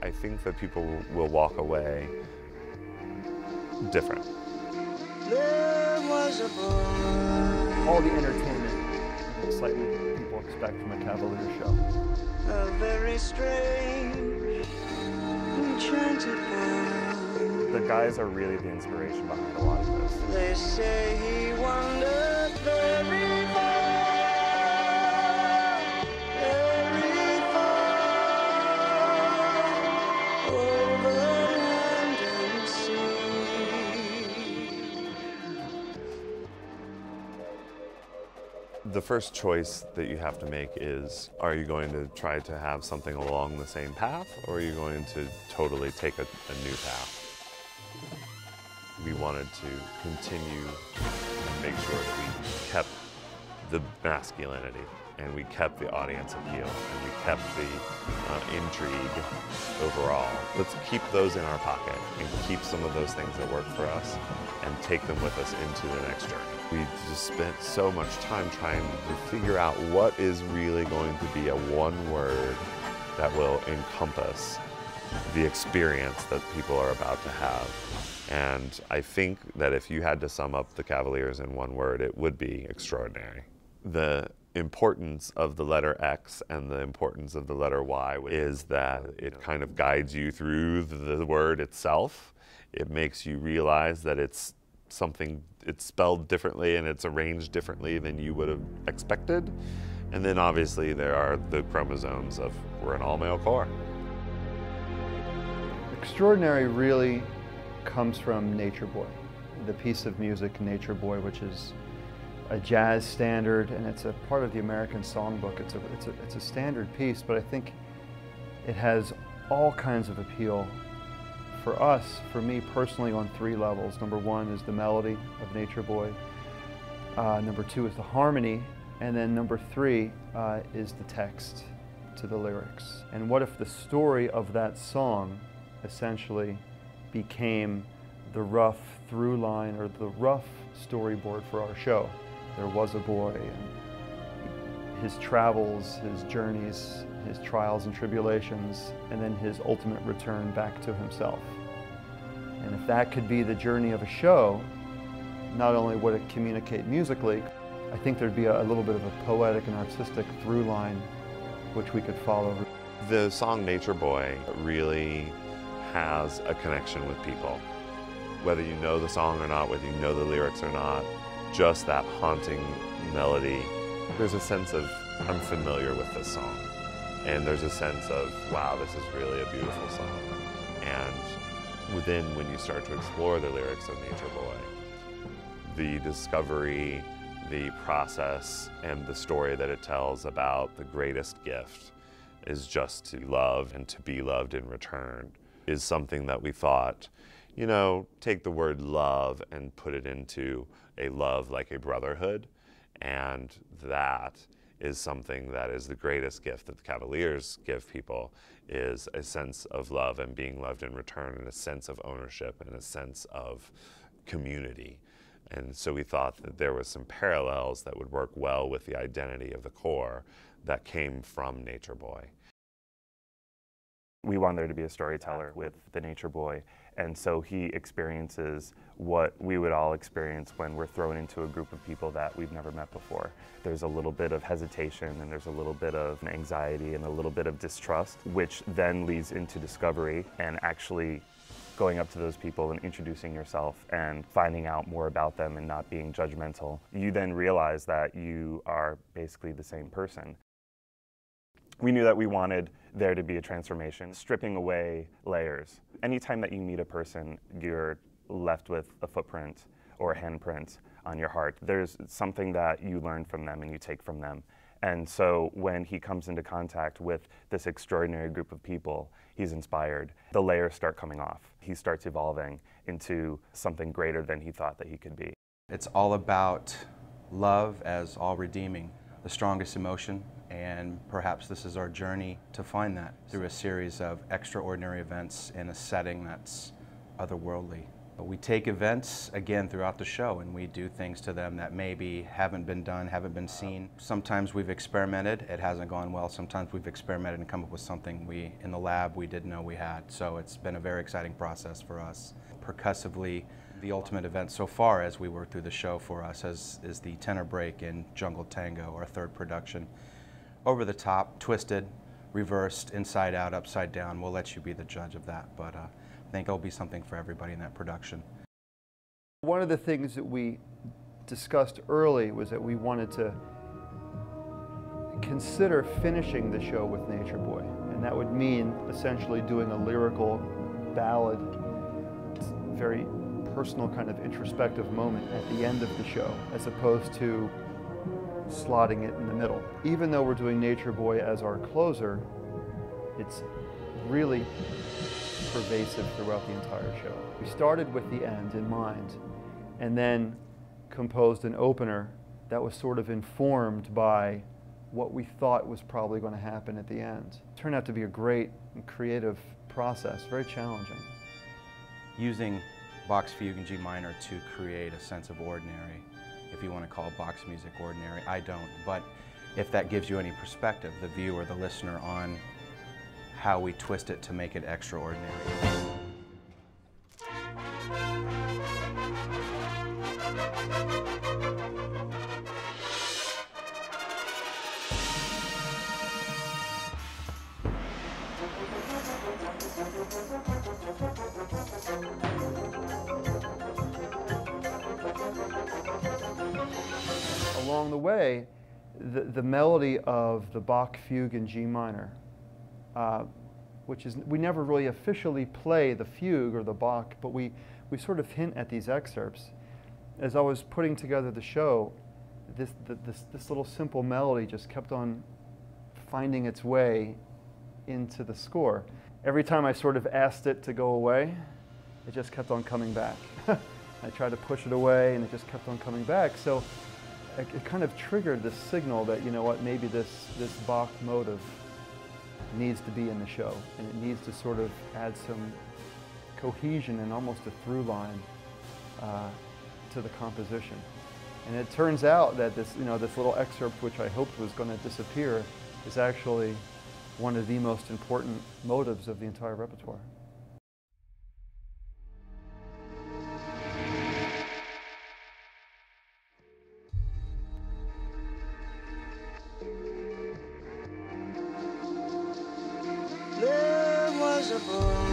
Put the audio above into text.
I think that people will walk away different. There was a boy, All the entertainment and excitement people expect from a Cavaliers show. a very strange, enchanted boy. The guys are really the inspiration behind a lot of this. They say he wandered very far, over land and sea. The first choice that you have to make is, are you going to try to have something along the same path, or are you going to totally take a new path? We wanted to continue and make sure that we kept the masculinity, and we kept the audience appeal, and we kept the intrigue overall. Let's keep those in our pocket and keep some of those things that work for us and take them with us into the next journey. We just spent so much time trying to figure out what is really going to be a one word that will encompass the experience that people are about to have. And I think that if you had to sum up the Cavaliers in one word, it would be extraordinary. The importance of the letter X and the importance of the letter Y is that it kind of guides you through the word itself. It makes you realize that it's something, it's spelled differently and it's arranged differently than you would have expected. And then obviously there are the chromosomes of we're an all-male corps. Extraordinary really comes from Nature Boy, the piece of music Nature Boy, which is a jazz standard, and it's a part of the American Songbook. It's a standard piece, but I think it has all kinds of appeal for us, for me personally, on three levels. Number one is the melody of Nature Boy. Number two is the harmony, and then number three is the text to the lyrics. And what if the story of that song essentially became the rough through line or the rough storyboard for our show? There was a boy, and his travels, his journeys, his trials and tribulations, and then his ultimate return back to himself. And if that could be the journey of a show, not only would it communicate musically, I think there'd be a little bit of a poetic and artistic through line which we could follow. The song Nature Boy really has a connection with people. Whether you know the song or not, whether you know the lyrics or not, just that haunting melody. There's a sense of, I'm familiar with this song. And there's a sense of, wow, this is really a beautiful song. And within, when you start to explore the lyrics of Nature Boy, the discovery, the process, and the story that it tells about the greatest gift is just to love and to be loved in return is something that we thought, you know, take the word love and put it into a love like a brotherhood, and that is something that is the greatest gift that the Cavaliers give people, is a sense of love and being loved in return, and a sense of ownership and a sense of community. And so we thought that there was some parallels that would work well with the identity of the Corps that came from Nature Boy. We want there to be a storyteller with the Nature Boy, and so he experiences what we would all experience when we're thrown into a group of people that we've never met before. There's a little bit of hesitation, and there's a little bit of anxiety, and a little bit of distrust, which then leads into discovery and actually going up to those people and introducing yourself and finding out more about them and not being judgmental. You then realize that you are basically the same person. We knew that we wanted there to be a transformation, stripping away layers. Anytime that you meet a person, you're left with a footprint or a handprint on your heart. There's something that you learn from them and you take from them. And so when he comes into contact with this extraordinary group of people, he's inspired. The layers start coming off. He starts evolving into something greater than he thought that he could be. It's all about love as all redeeming, the strongest emotion, and perhaps this is our journey to find that through a series of extraordinary events in a setting that's otherworldly. We take events, again, throughout the show, and we do things to them that maybe haven't been done, haven't been seen. Sometimes we've experimented, it hasn't gone well. Sometimes we've experimented and come up with something in the lab we didn't know we had. So it's been a very exciting process for us. Percussively, the ultimate event so far as we work through the show for us is the tenor break in Jungle Tango, our third production. Over the top, twisted, reversed, inside out, upside down. We'll let you be the judge of that, but I think there'll be something for everybody in that production. One of the things that we discussed early was that we wanted to consider finishing the show with Nature Boy, and that would mean essentially doing a lyrical ballad, very personal kind of introspective moment at the end of the show, as opposed to slotting it in the middle. Even though we're doing Nature Boy as our closer, it's really pervasive throughout the entire show. We started with the end in mind and then composed an opener that was sort of informed by what we thought was probably going to happen at the end. It turned out to be a great and creative process, very challenging. Using Bach's fugue in G minor to create a sense of ordinary, if you want to call Bach's music ordinary. I don't, but if that gives you any perspective, the viewer, the listener, on how we twist it to make it extraordinary. Along the way, the melody of the Bach fugue in G minor, which is, we never really officially play the fugue or the Bach, but we sort of hint at these excerpts. As I was putting together the show, this little simple melody just kept on finding its way into the score. Every time I sort of asked it to go away, it just kept on coming back. I tried to push it away and it just kept on coming back. So it kind of triggered this signal that, you know what, maybe this Bach motive needs to be in the show, and it needs to sort of add some cohesion and almost a through line to the composition. And it turns out that this little excerpt, which I hoped was going to disappear, is actually one of the most important motives of the entire repertoire. There was a boy